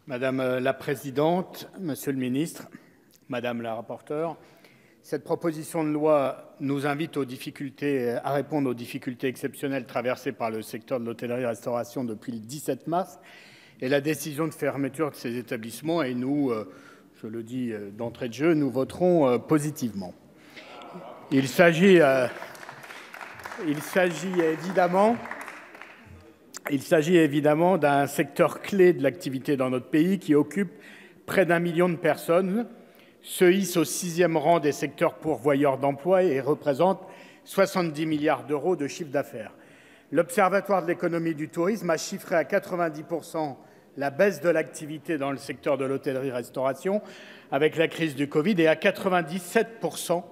Madame la présidente, monsieur le ministre, madame la rapporteure, cette proposition de loi nous invite à répondre aux difficultés exceptionnelles traversées par le secteur de l'hôtellerie-restauration depuis le 17 mars et la décision de fermeture de ces établissements. Et nous, je le dis d'entrée de jeu, nous voterons positivement. Il s'agit évidemment d'un secteur clé de l'activité dans notre pays qui occupe près d'1 million de personnes, se hisse au 6e rang des secteurs pourvoyeurs d'emplois et représente 70 milliards d'euros de chiffre d'affaires. L'Observatoire de l'économie du tourisme a chiffré à 90% la baisse de l'activité dans le secteur de l'hôtellerie-restauration avec la crise du Covid et à 97%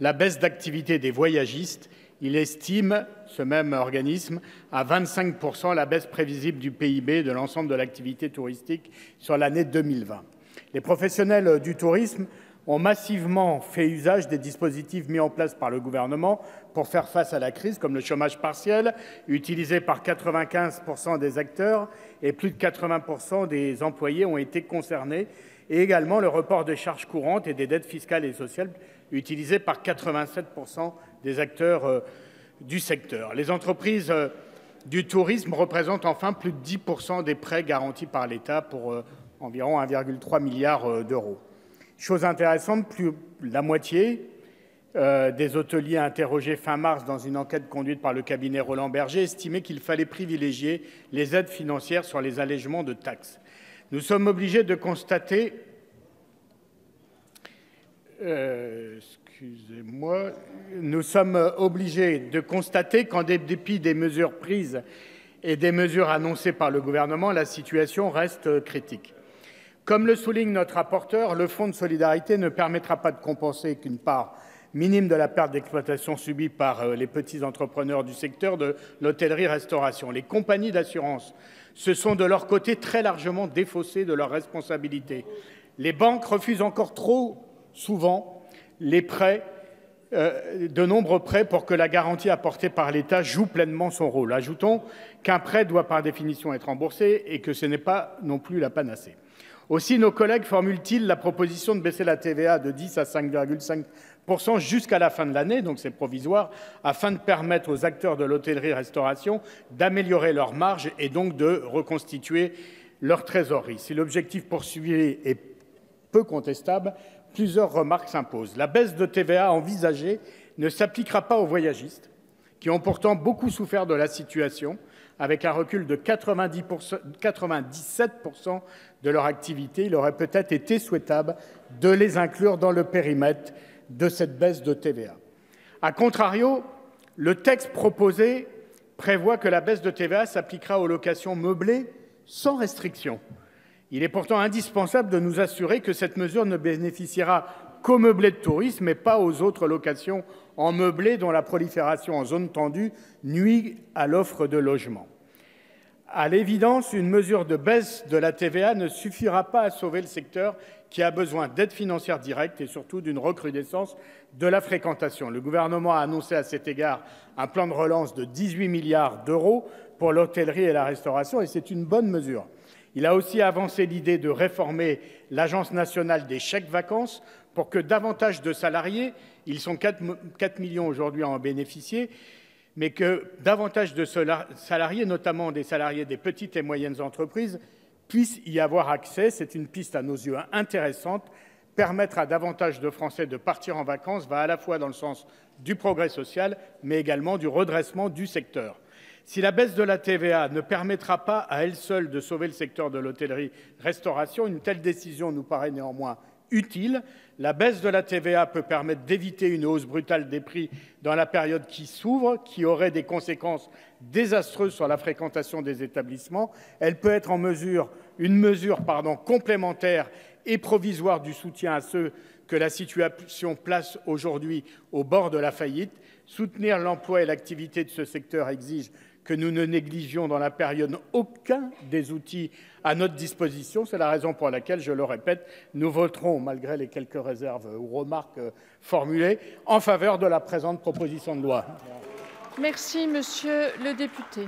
la baisse d'activité des voyagistes. Il estime, ce même organisme, à 25% la baisse prévisible du PIB de l'ensemble de l'activité touristique sur l'année 2020. Les professionnels du tourisme ont massivement fait usage des dispositifs mis en place par le gouvernement pour faire face à la crise, comme le chômage partiel, utilisé par 95% des acteurs et plus de 80% des employés ont été concernés, et également le report des charges courantes et des dettes fiscales et sociales, utilisé par 87% des acteurs du secteur. Les entreprises du tourisme représentent enfin plus de 10% des prêts garantis par l'État pour environ 1,3 milliard d'euros. Chose intéressante, plus de la moitié des hôteliers interrogés fin mars dans une enquête conduite par le cabinet Roland Berger estimaient qu'il fallait privilégier les aides financières sur les allègements de taxes. Nous sommes obligés de constater qu'en dépit des mesures prises et des mesures annoncées par le gouvernement, la situation reste critique. Comme le souligne notre rapporteur, le Fonds de solidarité ne permettra pas de compenser qu'une part minime de la perte d'exploitation subie par les petits entrepreneurs du secteur de l'hôtellerie-restauration. Les compagnies d'assurance se sont de leur côté très largement défaussées de leurs responsabilités. Les banques refusent encore trop souvent les prêts, de nombreux prêts pour que la garantie apportée par l'État joue pleinement son rôle. Ajoutons qu'un prêt doit par définition être remboursé et que ce n'est pas non plus la panacée. Aussi, nos collègues formulent-ils la proposition de baisser la TVA de 10 à 5,5% jusqu'à la fin de l'année, donc c'est provisoire, afin de permettre aux acteurs de l'hôtellerie-restauration d'améliorer leurs marges et donc de reconstituer leur trésorerie. Si l'objectif poursuivi est peu contestable, plusieurs remarques s'imposent. La baisse de TVA envisagée ne s'appliquera pas aux voyagistes, qui ont pourtant beaucoup souffert de la situation, avec un recul de 97% de leur activité. Il aurait peut-être été souhaitable de les inclure dans le périmètre de cette baisse de TVA. A contrario, le texte proposé prévoit que la baisse de TVA s'appliquera aux locations meublées sans restriction. Il est pourtant indispensable de nous assurer que cette mesure ne bénéficiera qu'aux meublés de tourisme et pas aux autres locations en meublé dont la prolifération en zone tendue nuit à l'offre de logement. À l'évidence, une mesure de baisse de la TVA ne suffira pas à sauver le secteur qui a besoin d'aides financières directes et surtout d'une recrudescence de la fréquentation. Le gouvernement a annoncé à cet égard un plan de relance de 18 milliards d'euros pour l'hôtellerie et la restauration et c'est une bonne mesure. Il a aussi avancé l'idée de réformer l'Agence nationale des chèques-vacances pour que davantage de salariés, ils sont 4 millions aujourd'hui à en bénéficier, mais que davantage de salariés, notamment des salariés des petites et moyennes entreprises, puissent y avoir accès. C'est une piste à nos yeux intéressante. Permettre à davantage de Français de partir en vacances va à la fois dans le sens du progrès social, mais également du redressement du secteur. Si la baisse de la TVA ne permettra pas à elle seule de sauver le secteur de l'hôtellerie-restauration, une telle décision nous paraît néanmoins utile. La baisse de la TVA peut permettre d'éviter une hausse brutale des prix dans la période qui s'ouvre, qui aurait des conséquences désastreuses sur la fréquentation des établissements. Elle peut être une mesure complémentaire et provisoire du soutien à ceux que la situation place aujourd'hui au bord de la faillite. Soutenir l'emploi et l'activité de ce secteur exige que nous ne négligions dans la période aucun des outils à notre disposition. C'est la raison pour laquelle, je le répète, nous voterons, malgré les quelques réserves ou remarques formulées, en faveur de la présente proposition de loi. Merci, monsieur le député.